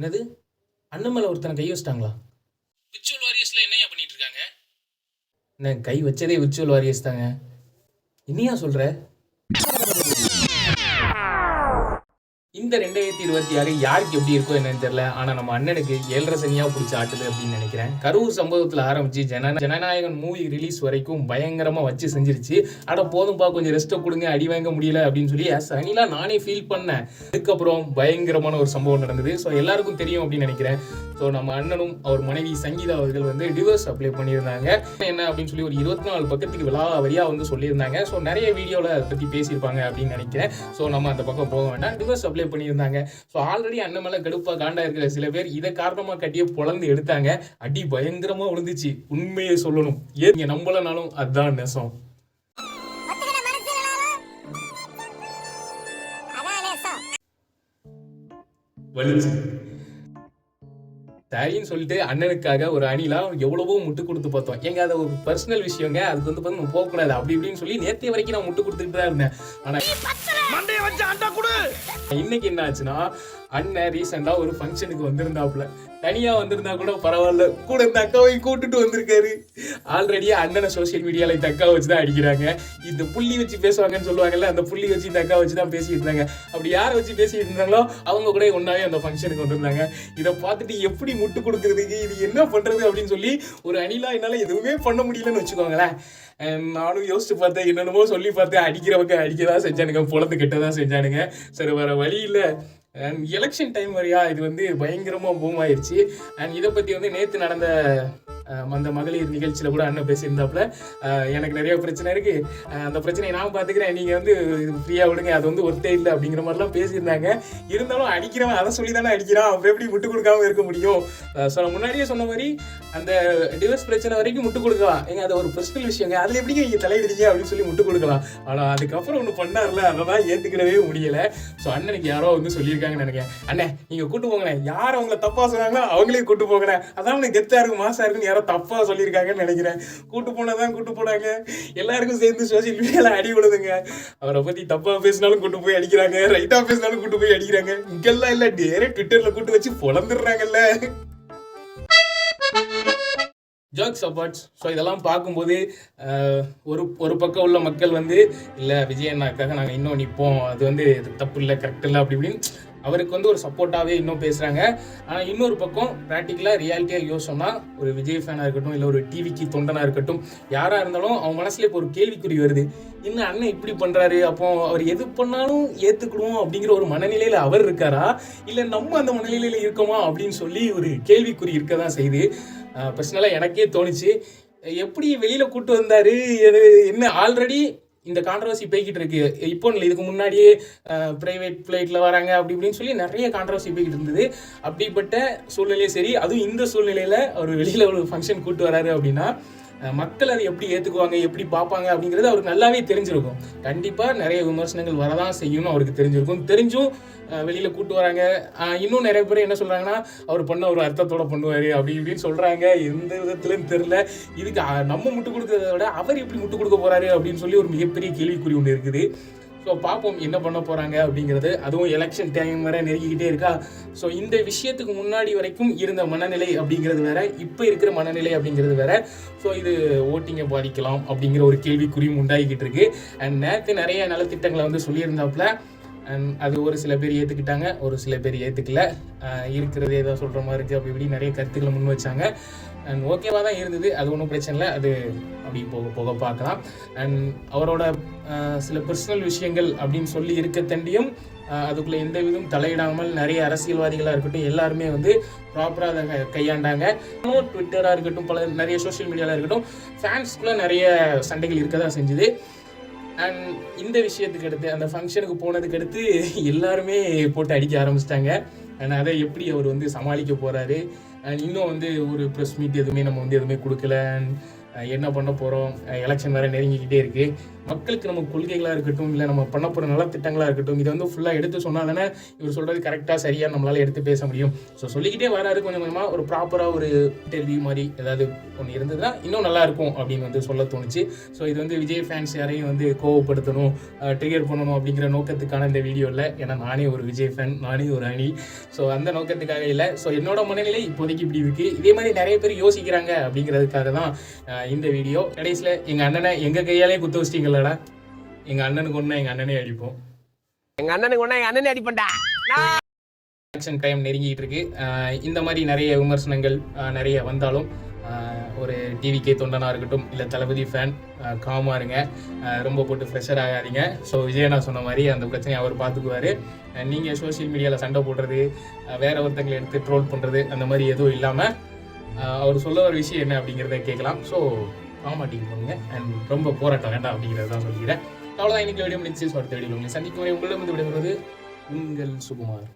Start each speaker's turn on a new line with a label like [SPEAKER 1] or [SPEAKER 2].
[SPEAKER 1] என்னது? அண்ணன் மேல ஒருத்தனை கை வச்சுட்டாங்களா? விர்ச்சுவல் வாரியர்ஸ்ல என்னய்யா பண்ணிட்டு இருக்காங்க? என்ன கை வச்சதே விர்ச்சுவல் வாரியர்ஸ் தாங்க. என்னையா சொல்ற? இந்த 2026 யாருக்கு எப்படி இருக்கோ என்னன்னு தெரியல. ஆனா நம்ம அண்ணனுக்கு 7.5 சனியா பிடிச்சி ஆட்டுது அப்படின்னு நினைக்கிறேன். கரூர் சம்பவத்துல ஆரம்பிச்சு ஜனநாயகன் மூவி ரிலீஸ் வரைக்கும் பயங்கரமா வச்சு செஞ்சிருச்சு. ஆனா போதும்பா கொஞ்சம் ரெஸ்ட்டை கொடுங்க, அடி வாங்க முடியல அப்படின்னு சொல்லி சனிலா நானே ஃபீல் பண்ணேன். அதுக்கப்புறம் பயங்கரமான ஒரு சம்பவம் நடந்தது. ஸோ எல்லாருக்கும் தெரியும் அப்படின்னு நினைக்கிறேன். ஸோ நம்ம அண்ணனும் அவர் மனைவி சங்கீதா அவர்கள் வந்து டிவோர்ஸ் அப்ளை பண்ணியிருந்தாங்க. என்ன அப்படின்னு சொல்லி ஒரு 24 பக்கத்துக்கு விலாவரியா வந்து சொல்லியிருந்தாங்க. ஸோ நிறைய வீடியோவில் அதை பற்றி பேசியிருப்பாங்க அப்படின்னு நினைக்கிறேன். ஸோ நம்ம அந்த பக்கம் போக வேண்டாம். டிவோர்ஸ் அப்ளை பண்ணியிருந்தாங்க. ஸோ ஆல்ரெடி அண்ணன் மேலே கடுப்பாக காண்டா இருக்கிற சில பேர் இதை காரணமாக கட்டியே பொழந்து எடுத்தாங்க. அடி பயங்கரமாக விழுந்துச்சு. உண்மையை சொல்லணும், ஏன் நம்பலனாலும் அதுதான் நெசம். வலிச்சு சரின்னு சொல்லிட்டு அண்ணனுக்காக ஒரு அணிலாம் எவ்வளவோ முட்டு கொடுத்து பார்த்தோம். எங்க அதை ஒரு பர்சனல் விஷயங்க, அதுக்கு வந்து பார்த்து போகக்கூடாது அப்படி இப்படின்னு சொல்லி நேற்று வரைக்கும் நான் முட்டு கொடுத்துட்டு தான் இருந்தேன். ஆனா இன்னைக்கு என்ன ஆச்சுன்னா, அண்ணன் ரீசெண்டா ஒரு ஃபங்க்ஷனுக்கு வந்திருந்தாப்புல. தனியா வந்திருந்தா கூட பரவாயில்ல, கூட இந்த அக்காவை கூட்டுட்டு வந்திருக்காரு. ஆல்ரெடி அண்ணனை சோசியல் மீடியால இந்த அக்காவை வச்சுதான் அடிக்கிறாங்க. இந்த புள்ளி வச்சு பேசுவாங்கன்னு சொல்லுவாங்கல்ல, அந்த புள்ளி வச்சு இந்த அக்கா வச்சுதான் பேசிட்டு இருந்தாங்க. அப்படி யாரை வச்சு பேசிட்டு இருந்தாங்களோ அவங்க கூட ஒன்னாவே அந்த ஃபங்க்ஷனுக்கு வந்திருந்தாங்க. இதை பார்த்துட்டு எப்படி முட்டு கொடுக்கறதுக்கு, இது என்ன பண்றது அப்படின்னு சொல்லி ஒரு அணிலா என்னால எதுவுமே பண்ண முடியலன்னு வச்சுக்கோங்களேன். நானும் யோசிச்சு பார்த்தேன், என்னென்னமோ சொல்லி பார்த்தேன். அடிக்கிறவங்க அடிக்கதான் செஞ்சானுங்க, பொழந்து கெட்டதான் செஞ்சானுங்க. சரி வேற வழி இல்லை. எலெக்ஷன் டைம் வரையா இது வந்து பயங்கரமாக பூம் ஆயிடுச்சு. அண்ட் இதை பற்றி வந்து நேற்று நடந்த அந்த மகளிர் நிகழ்ச்சியில் கூட அண்ணன் பேசியிருந்தாப்புல, எனக்கு நிறைய பிரச்சனை இருக்குது, அந்த பிரச்சனையை நான் பார்த்துக்கிறேன், நீங்கள் வந்து ஃப்ரீயாக விடுங்க, அது வந்து ஒருத்தே இல்லை அப்படிங்கிற மாதிரிலாம் பேசியிருந்தாங்க. இருந்தாலும் அடிக்கிறவன் அதை சொல்லி தானே அடிக்கிறான், அப்புறம் எப்படி முட்டு கொடுக்காம இருக்க முடியும்? ஸோ நான் முன்னாடியே சொன்ன மாதிரி அந்த டிவோர்ஸ் பிரச்சனை வரைக்கும் முட்டு கொடுக்கலாம். ஏங்க அது ஒரு பர்சனல் விஷயங்க, அதில் எப்படிங்க நீங்கள் தலையிடுறீங்க அப்படின்னு சொல்லி முட்டு கொடுக்கலாம். ஆனால் அதுக்கப்புறம் ஒன்று பண்ணார்ல, அதை தான் ஏற்றுக்கிடவே முடியலை. ஸோ அண்ணனுக்கு யாரோ வந்து சொல்லியிருக்காங்கன்னு நினைக்கிறேன், அண்ணே நீங்கள் கூட்டு போங்கண்ணே, யார் அவங்கள தப்பாக சொன்னாங்களோ அவங்களே கூட்டு போங்கண்ணே, அதான் எனக்கு கெத்தாக இருக்கும் மாசா இருக்குன்னு யாரோ தப்பா சொல்லியிருக்காங்கன்னு நினைக்கிறேன். கூட்டு போனதான் கூட்டு போனாங்க, எல்லாருக்கும் சேர்ந்து சோசியல் மீடியால அடி விழுதுங்க. அவரை பத்தி தப்பா பேசினாலும் கூட்டு போய் அடிக்கிறாங்க, ரைட்டா பேசினாலும் கூட்டு போய் அடிக்கிறாங்க. இங்கெல்லாம் இல்ல, டேரக்ட் ட்விட்டர்ல கூட்டு வச்சு பொழந்துடுறாங்கல்ல. ஜோக்ஸ் அபார்ட்ஸ். ஸோ இதெல்லாம் பார்க்கும்போது ஒரு பக்கம் உள்ள மக்கள் வந்து இல்லை விஜய் அண்ணாக்காக நாங்கள் இன்னும் நிற்போம், அது வந்து தப்பு இல்லை, கரெக்ட் இல்லை அப்படி இப்படின்னு அவருக்கு வந்து ஒரு சப்போர்ட்டாகவே இன்னும் பேசுகிறாங்க. ஆனால் இன்னொரு பக்கம் ப்ராக்டிக்கலாக ரியாலிட்டியாக யோசிச்சோம்னா, ஒரு விஜய் ஃபேனாக இருக்கட்டும், இல்லை ஒரு டிவிக்கு தொண்டனாக இருக்கட்டும், யாராக இருந்தாலும் அவங்க மனசுல இப்போ ஒரு கேள்விக்குறி வருது. இன்னும் அண்ணன் இப்படி பண்ணுறாரு, அப்போ அவர் எது பண்ணாலும் ஏற்றுக்கணும் அப்படிங்கிற ஒரு மனநிலையில் அவர் இருக்காரா, இல்லை நம்ம அந்த மனநிலையில் இருக்கோமா அப்படின்னு சொல்லி ஒரு கேள்விக்குறி இருக்க தான் செய்யுது. பர்சனலாக எனக்கே தோணுச்சு, எப்படி வெளியில் கூட்டு வந்தார், என்ன ஆல்ரெடி இந்த கான்ட்ரவர்சி போய்கிட்டு இருக்கு. இப்போ இல்லை, இதுக்கு முன்னாடியே ப்ரைவேட் ஃப்ளைட்டில் வராங்க அப்படி இப்படின்னு சொல்லி நிறைய கான்ட்ரவர்சி போய்கிட்டு இருந்தது. அப்படிப்பட்ட சூழ்நிலையும் சரி, அதுவும் இந்த சூழ்நிலையில் அவர் வெளியில் ஒரு ஃபங்க்ஷன் கூட்டு வராரு அப்படின்னா மக்கள் அதை எப்படி ஏற்றுக்குவாங்க, எப்படி பார்ப்பாங்க அப்படிங்கிறது அவருக்கு நல்லாவே தெரிஞ்சிருக்கும். கண்டிப்பாக நிறைய விமர்சனங்கள் வரதான் செய்யணும், அவருக்கு தெரிஞ்சிருக்கும். தெரிஞ்சும் வெளியில் கூட்டு வராங்க. இன்னும் நிறைய பேர் என்ன சொல்கிறாங்கன்னா, அவர் பண்ண ஒரு அர்த்தத்தோடு பண்ணுவார் அப்படி இப்படின்னு சொல்கிறாங்க. எந்த விதத்துலன்னு தெரில. இதுக்கு நம்ம முட்டு கொடுக்கறத விட அவர் எப்படி முட்டு கொடுக்க போகிறாரு அப்படின்னு சொல்லி ஒரு மிகப்பெரிய கேள்விக்குறி ஒன்று இருக்குது. ஸோ பார்ப்போம் என்ன பண்ண போகிறாங்க அப்படிங்கிறது. அதுவும் எலெக்ஷன் டைம் வேறு நெருங்கிக்கிட்டே இருக்கா. ஸோ இந்த விஷயத்துக்கு முன்னாடி வரைக்கும் இருந்த மனநிலை அப்படிங்கிறது வேற, இப்போ இருக்கிற மனநிலை அப்படிங்கிறது வேற. ஸோ இது ஓட்டிங்கை பாதிக்கலாம் அப்படிங்கிற ஒரு கேள்விக்குறியும் உண்டாகிக்கிட்டு இருக்கு. அண்ட் நேற்று நிறைய நலத்திட்டங்களை வந்து சொல்லியிருந்தாப்புல. அண்ட் அது ஒரு சில பேர் ஏற்றுக்கிட்டாங்க, ஒரு சில பேர் ஏற்றுக்கல. இருக்கிறதே ஏதோ சொல்கிற மாதிரி இருக்குது அப்படி இப்படி நிறைய கருத்துக்களை முன் வச்சாங்க. அண்ட் ஓகேவாக தான் இருந்தது, அது ஒன்றும் பிரச்சனை இல்லை, அது அப்படி போக போக பார்க்கலாம். அண்ட் அவரோட சில பர்சனல் விஷயங்கள் அப்படின்னு சொல்லி இருக்க தண்டியும் அதுக்குள்ளே எந்த விதம் தலையிடாமல் நிறைய அரசியல்வாதிகளாக இருக்கட்டும் எல்லாருமே வந்து ப்ராப்பராக அதை கையாண்டாங்க. ட்விட்டராக இருக்கட்டும், பல நிறைய சோஷியல் மீடியாவில் இருக்கட்டும், ஃபேன்ஸ்குள்ளே நிறைய சண்டைகள் இருக்க தான் செஞ்சுது. அண்ட் இந்த விஷயத்துக்கு அடுத்து, அந்த ஃபங்க்ஷனுக்கு போனதுக்கு அடுத்து எல்லாருமே போட்டு அடிக்க ஆரம்பிச்சிட்டாங்க. அண்ட் அதை எப்படி அவர் வந்து சமாளிக்க போகிறாரு. அண்ட் இன்னும் வந்து ஒரு ப்ரெஸ் மீட் எதுவுமே நம்ம வந்து எதுவுமே கொடுக்கல. அண்ட் என்ன பண்ண போகிறோம், எலெக்ஷன் வேறு நெருங்கிக்கிட்டே இருக்குது, மக்களுக்கு நம்ம கொள்கைகளாக இருக்கட்டும், இல்லை நம்ம பண்ண போகிற நலத்திட்டங்களாக இருக்கட்டும், இதை வந்து ஃபுல்லாக எடுத்து சொன்னால் தானே இவர் சொல்கிறது கரெக்டாக சரியாக நம்மளால் எடுத்து பேச முடியும். ஸோ சொல்லிக்கிட்டே வராரு. கொஞ்சம் கொஞ்சமாக ஒரு ப்ராப்பராக ஒரு இன்டர்வியூ மாதிரி ஏதாவது ஒன்று இருந்ததுன்னா இன்னும் நல்லாயிருக்கும் அப்படின்னு வந்து சொல்ல தோணுச்சு. ஸோ இது வந்து விஜய் ஃபேன்ஸ் யாரையும் வந்து கோவப்படுத்தணும், ட்ரிகர் பண்ணணும் அப்படிங்கிற நோக்கத்துக்கான இந்த வீடியோ இல்லை. ஏன்னா நானே ஒரு விஜய் ஃபேன், நானே ஒரு அணி. ஸோ அந்த நோக்கத்துக்காக இல்லை. ஸோ என்னோட மனநிலை இப்போதைக்கு இப்படி இருக்குது. இதே மாதிரி நிறைய பேர் யோசிக்கிறாங்க அப்படிங்கிறதுக்காக தான் இந்த வீடியோ. கடைசியில் எங்கள் அண்ணனை எங்கள் கையாலே குத்த வச்சிட்டீங்களடா, எங்கள் அண்ணனுக்கு ஒன்று எங்கள் அண்ணனே அடிப்போம்,
[SPEAKER 2] எங்கள் அண்ணனுக்கு ஒன்று எங்கள் அண்ணனே அடிப்பண்டா.
[SPEAKER 1] எலெக்ஷன் டைம் நெருங்கிட்டு இருக்கு. இந்த மாதிரி நிறைய விமர்சனங்கள் நிறைய வந்தாலும் ஒரு டிவிகே தொண்டனாக இருக்கட்டும், இல்லை தளபதி ஃபேன், காமாக இருங்க, ரொம்ப போட்டு ஃப்ரெஷர் ஆகாதீங்க. ஸோ விஜயண்ணா சொன்ன மாதிரி அந்த பிரச்சனையை அவர் பார்த்துக்குவார். நீங்கள் சோஷியல் மீடியாவில் சண்டை போடுறது, வேற ஒருத்தங்களை எடுத்து ட்ரோல் பண்ணுறது, அந்த மாதிரி எதுவும் இல்லாமல் அவர் சொல்ல ஒரு விஷயம் என்ன அப்படிங்கிறத கேட்கலாம். ஸோ காமாட்டிங் பண்ணுங்க அண்ட் ரொம்ப போராட்டம் வேண்டாம் அப்படிங்கிறத தான் சொல்லிக்கிறேன். அவ்வளோதான் இன்னைக்கு வீடியோ முடிச்சு. அடுத்த வீடியோ உங்களை சந்திக்கும் வரை உங்களிடம் விடைபெறுவது உங்கள் சுகுமார்.